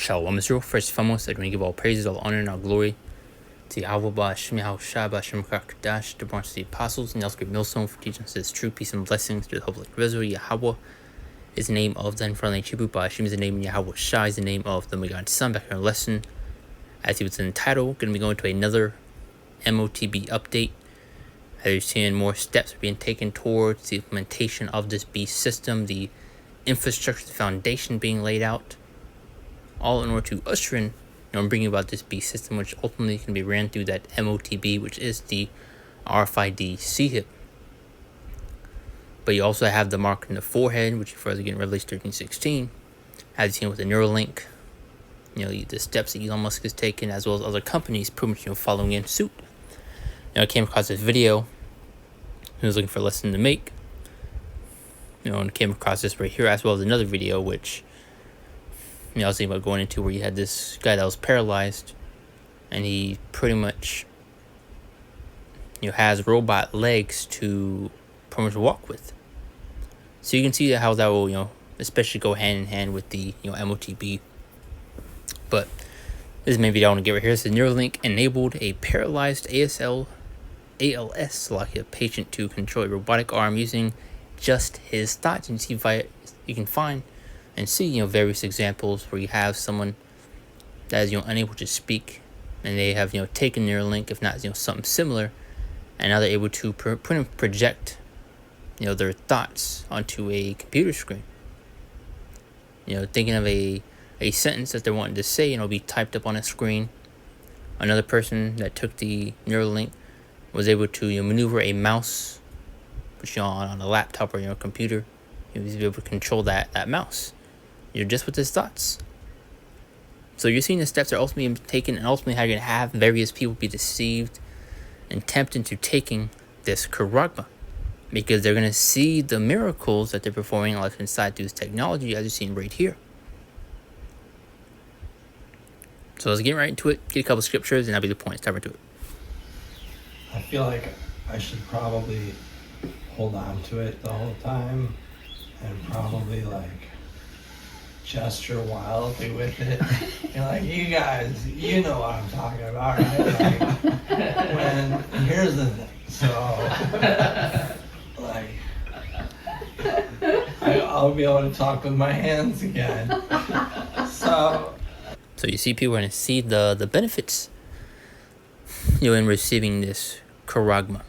Shalom Israel. First and foremost, I'm going to give all praises, all honor, and all glory to Yahweh, Ba'ashem Yahushua, Ba'ashem Kadash, the branch of the apostles, and the great millstone for teaching us his true peace and blessings to the whole of Israel. Yahweh is the name of the infernal Hebrew. Ba'ashem is the name, Yahweh Shai is the name of the Megad's son. Back in our lesson, as he was in the title, going to be going to another MOTB update. As you're seeing, more steps are being taken towards the implementation of this beast system, the infrastructure, the foundation being laid out, all in order to usher in, bringing about this beast system, which ultimately can be ran through that MOTB, which is the RFID C-HIP. But you also have the mark in the forehead, which you further get in Revelation 13:16, as you've seen with the Neuralink, the steps that Elon Musk has taken, as well as other companies pretty much following in suit. I came across this video. I was looking for a lesson to make. And came across this right here, as well as another video, which I was thinking about going into, where you had this guy that was paralyzed, and he pretty much, has robot legs to pretty much walk with. So you can see how that will, especially go hand in hand with the, MOTB. But this is maybe video I want to get right here. This is Neuralink enabled a paralyzed ALS like a patient to control a robotic arm using just his thoughts. And see if you can find and see various examples where you have someone that is unable to speak, and they have taken Neuralink, if not something similar, and now they're able to project their thoughts onto a computer screen. Thinking of a sentence that they're wanting to say, be typed up on a screen. Another person that took the Neuralink was able to maneuver a mouse, which on a laptop or a computer. He was able to control that mouse. Just with his thoughts. So you're seeing the steps that are ultimately taken, and ultimately how you're going to have various people be deceived and tempted into taking this charagma, because they're going to see the miracles that they're performing like inside through this technology, as you're seeing right here. So let's get right into it, get a couple scriptures, and that'll be the point. Let's dive into it. I feel like I should probably hold on to it the whole time and probably gesture wildly with it. You guys, you know what I'm talking about, right? Here's the thing. So, I'll be able to talk with my hands again. So you see people are going to see the benefits, in receiving this charagma,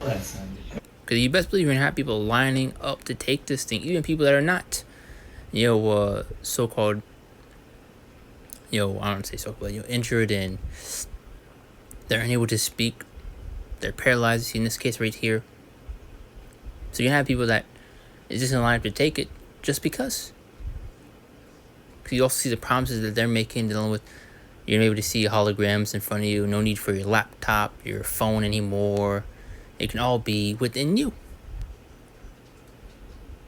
Listen. Because you best believe you're going to have people lining up to take this thing, even people that are not, so-called, I don't want to say so-called, injured, and they're unable to speak, they're paralyzed, in this case right here. So you're going to have people that is just in line up to take it just because. Because you also see the promises that they're making, dealing with, you're able to see holograms in front of you, no need for your laptop, your phone anymore. It can all be within you.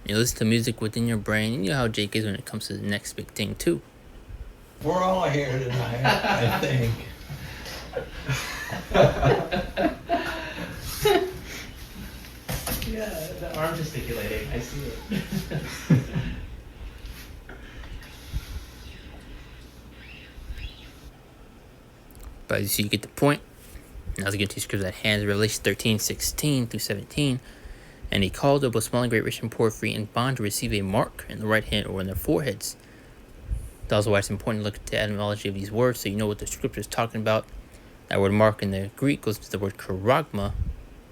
You listen to music within your brain. You know how Jake is when it comes to the next big thing too. We're all here tonight, I think. Yeah, the arm gesticulating. I see it. But as you see, you get the point. Now let's get to scriptures at hand. Revelation 13:16 through 17. And he called up both small and great, rich and poor, free and bond, to receive a mark in the right hand or in their foreheads. That's why it's important to look at the etymology of these words, so you know what the scripture is talking about. That word mark in the Greek goes to the word charagma,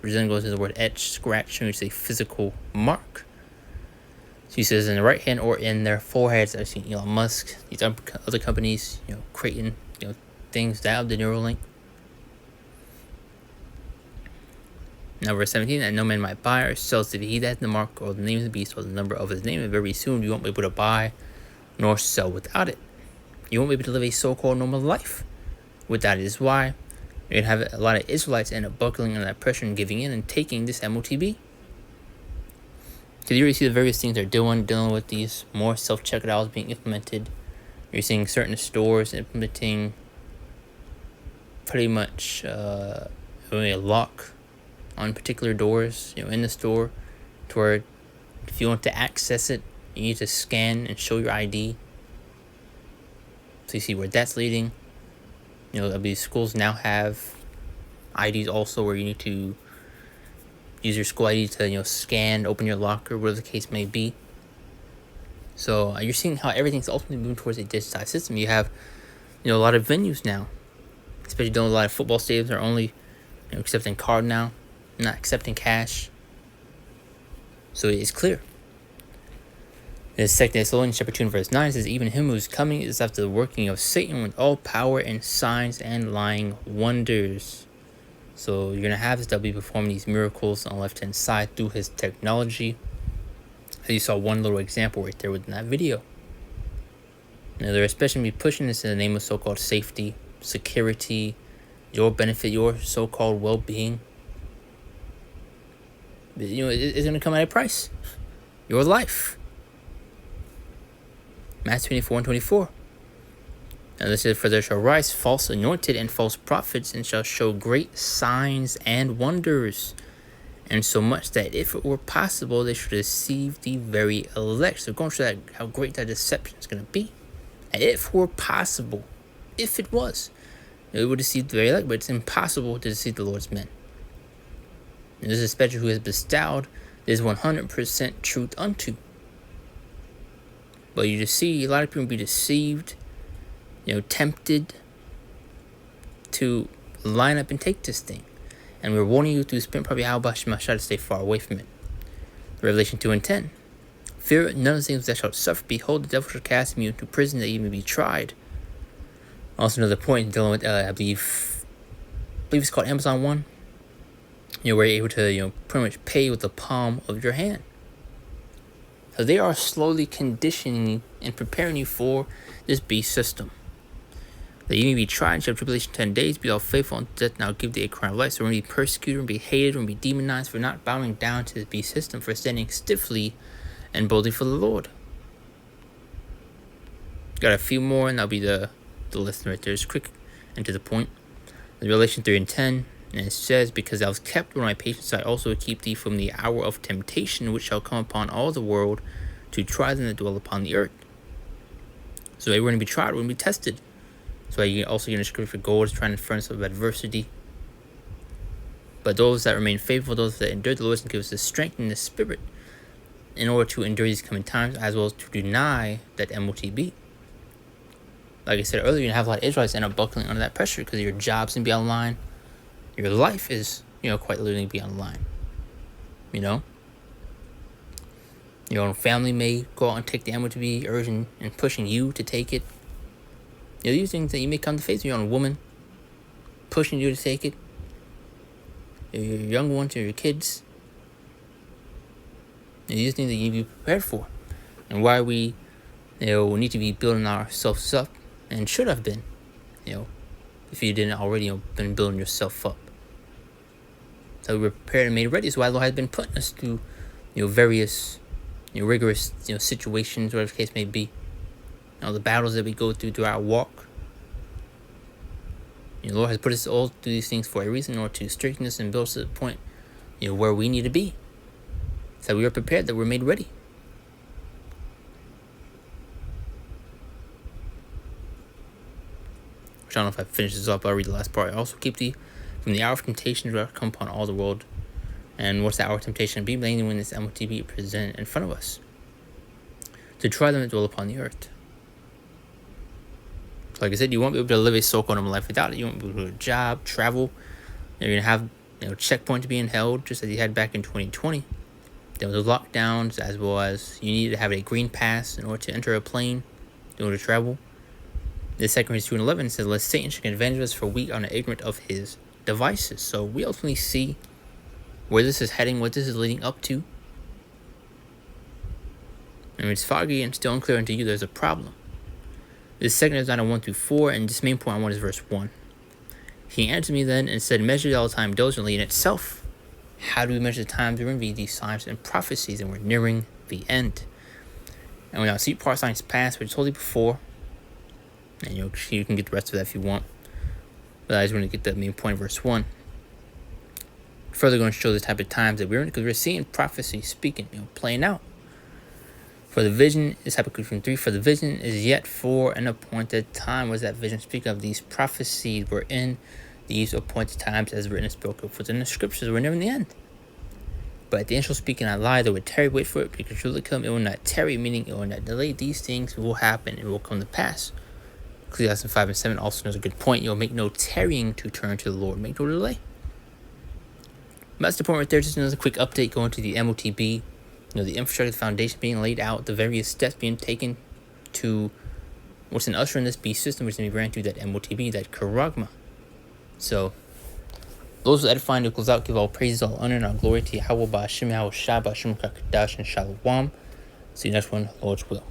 which then goes to the word etch, scratch, which is a physical mark. So he says in the right hand or in their foreheads. I've seen Elon Musk, these other companies, creating, things that of the Neuralink. Now verse 17, that no man might buy or sell to he that hath the mark or the name of the beast or the number of his name, and very soon you won't be able to buy nor sell without it. You won't be able to live a so-called normal life without it. This is why you're going to have a lot of Israelites end up buckling under that pressure and giving in and taking this MOTB. Because you already see the various things they're dealing with these more self-checkouts being implemented. You're seeing certain stores implementing pretty much a lock on particular doors, in the store, to where if you want to access it, You need to scan and show your ID. So you see where that's leading. I believe schools now have IDs also, where you need to use your school ID to scan, open your locker, whatever the case may be. So you're seeing how everything's ultimately moving towards a digitized system. You have a lot of venues now, especially a lot of football stadiums are only accepting card now, not accepting cash. So it's clear. In 2 Thessalonians chapter 2 verse 9 says, even him who is coming is after the working of Satan with all power and signs and lying wonders. So you're going to have this that'll be performing these miracles on the left hand side through his technology. As you saw one little example right there within that video. They're especially going to be pushing this in the name of so-called safety, security, your benefit, your so-called well-being. It's going to come at a price. Your life. Matthew 24:24. And this is, for there shall rise false anointed and false prophets, and shall show great signs and wonders, and so much that if it were possible, they should deceive the very elect. So going to show that how great that deception is going to be. And if it were possible, if it was, it would deceive the very elect, but it's impossible to deceive the Lord's men. And this is especially who has bestowed this 100% truth unto. But you just see a lot of people be deceived, tempted to line up and take this thing. And we're warning you through Spirit probably how about you try to stay far away from it. Revelation 2:10. Fear none of the things that shall suffer. Behold, the devil shall cast you into prison that you may be tried. Also another point dealing with, I believe it's called Amazon One. Where you're able to, pretty much pay with the palm of your hand. So they are slowly conditioning you and preparing you for this beast system. That you may be tried and shall have tribulation 10 days, be all faithful unto death, and I'll give thee a crown of life. So we're going to be persecuted, we're going to be hated, we're going to be demonized for not bowing down to the beast system, for standing stiffly and boldly for the Lord. Got a few more, and that'll be the list right there. It's quick and to the point. Revelation 3:10. And it says, because thou hast kept my patience, I also will keep thee from the hour of temptation, which shall come upon all the world, to try them that dwell upon the earth. So we're going to be tried, we're going to be tested. So you also get a scripture for gold is trying to furnace of adversity. But those that remain faithful, those that endure, the Lord will give us the strength and the spirit in order to endure these coming times, as well as to deny that MOTB. Like I said earlier, you're going to have a lot of Israelites end up buckling under that pressure because your job's going to be on the line. Your life is, quite literally be on the line. Your own family may go out and take the MOTB, urging and pushing you to take it. These things that you may come to face with your own woman, pushing you to take it. Your young ones, or your kids. These things that you need to be prepared for. And why we, need to be building ourselves up, and should have been, if you didn't already, been building yourself up. So we were prepared and made ready. So why the Lord has been putting us through, various, rigorous, situations, whatever the case may be. The battles that we go through our walk. The Lord has put us all through these things for a reason, in order to strengthen us and build us to the point, where we need to be. So we are prepared, that we're made ready. I don't know if I finish this up, but I'll read the last part. I also keep thee from the hour of temptation that will come upon all the world. And what's the hour of temptation be? Mainly when this MOTB presented in front of us. To try them that dwell upon the earth. So like I said, you won't be able to live a so-called normal life without it. You won't be able to do a job, travel. You're going to have checkpoints being held, just as you had back in 2020. There was lockdowns, as well as you needed to have a green pass in order to enter a plane, in order to travel. The 2 Corinthians 2:11 says, lest Satan should advantage us, for we are not ignorant of his devices. So we ultimately see where this is heading, what this is leading up to. And it's foggy and still unclear unto you, there's a problem. This second is not a 1-4, and this main point I want is verse 1. He answered me then and said, measure all time diligently in itself. How do we measure the times? We're going to read these signs and prophecies, and we're nearing the end. And we now see part signs past, which I told you before. And you can get the rest of that if you want. But I just want to get the main point, verse 1. Further going to show the type of times that we're in, because we're seeing prophecy speaking, playing out. For the vision is Habakkuk 3. For the vision is yet for an appointed time. What does that vision speak of? These prophecies were in these appointed times as written and spoken for in the scriptures. We're never in the end. But at the end shall speak and not lie. They will tarry, wait for it, because it will come. It will not tarry, meaning it will not delay. These things will happen. It will come to pass. Ecclesiastes 5 and 7 also knows a good point. You'll make no tarrying to turn to the Lord. Make no delay. That's the point right there. Just another quick update going to the MOTB. The infrastructure, the foundation being laid out, the various steps being taken to what's an usher in this beast system, which is going to be ran through that MOTB, that Karagma. So, those who edifying to close out, give all praises, all honor, and all glory to Yahweh, Ba'ashem, Yahweh, Shah, Ba'ashem, Kakadash, and Shalom. See you next one, Lord's will.